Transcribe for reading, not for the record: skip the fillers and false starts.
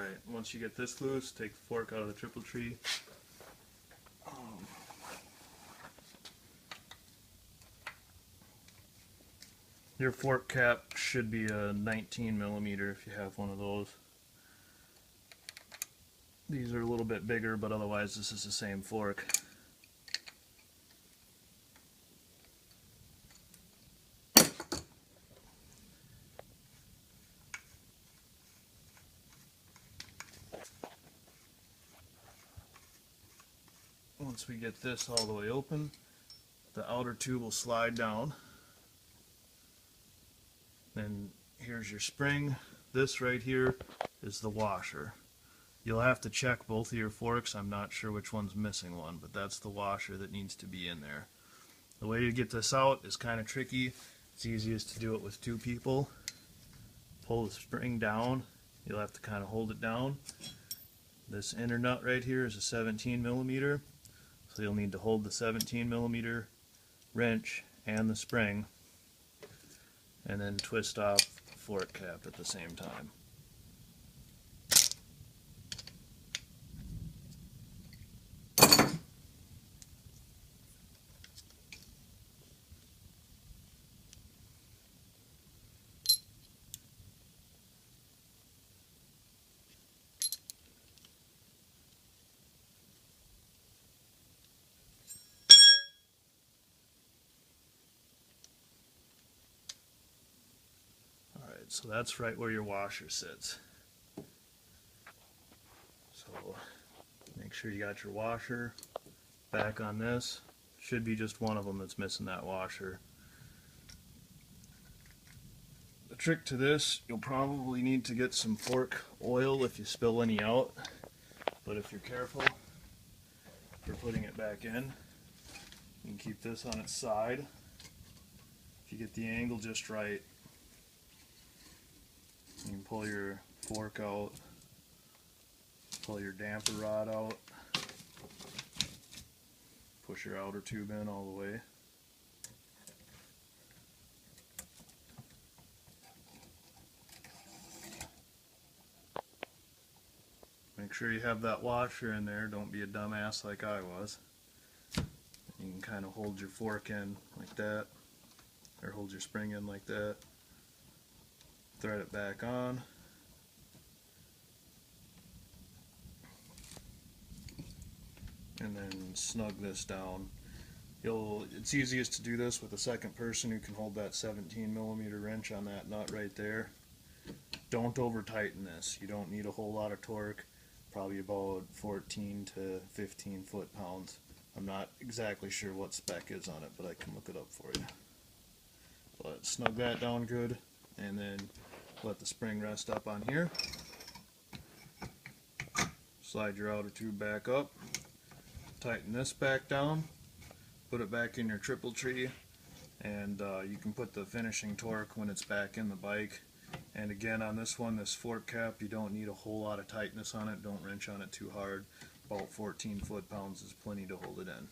Alright, once you get this loose, take the fork out of the triple tree. Your fork cap should be a 19 millimeter if you have one of those. These are a little bit bigger, but otherwise this is the same fork. Once we get this all the way open, the outer tube will slide down. Then here's your spring. This right here is the washer. You'll have to check both of your forks. I'm not sure which one's missing one, but that's the washer that needs to be in there. The way to get this out is kind of tricky. It's easiest to do it with two people. Pull the spring down. You'll have to kind of hold it down. This inner nut right here is a 17 millimeter. So you'll need to hold the 17 millimeter wrench and the spring, and then twist off the fork cap at the same time. So that's right where your washer sits. So make sure you got your washer back on this. Should be just one of them that's missing that washer. The trick to this, you'll probably need to get some fork oil if you spill any out. But if you're careful for putting it back in, you can keep this on its side. If you get the angle just right, you can pull your fork out, pull your damper rod out, push your outer tube in all the way. Make sure you have that washer in there, don't be a dumbass like I was. You can kind of hold your fork in like that, or hold your spring in like that. Thread it back on. And then snug this down. It's easiest to do this with a second person who can hold that 17 millimeter wrench on that nut right there. Don't over tighten this. You don't need a whole lot of torque. Probably about 14 to 15 foot-pounds. I'm not exactly sure what spec is on it, but I can look it up for you. But snug that down good, and then let the spring rest up on here. Slide your outer tube back up. Tighten this back down. Put it back in your triple tree, and you can put the finishing torque when it's back in the bike. And again, on this one, this fork cap, you don't need a whole lot of tightness on it. Don't wrench on it too hard. About 14 foot-pounds is plenty to hold it in.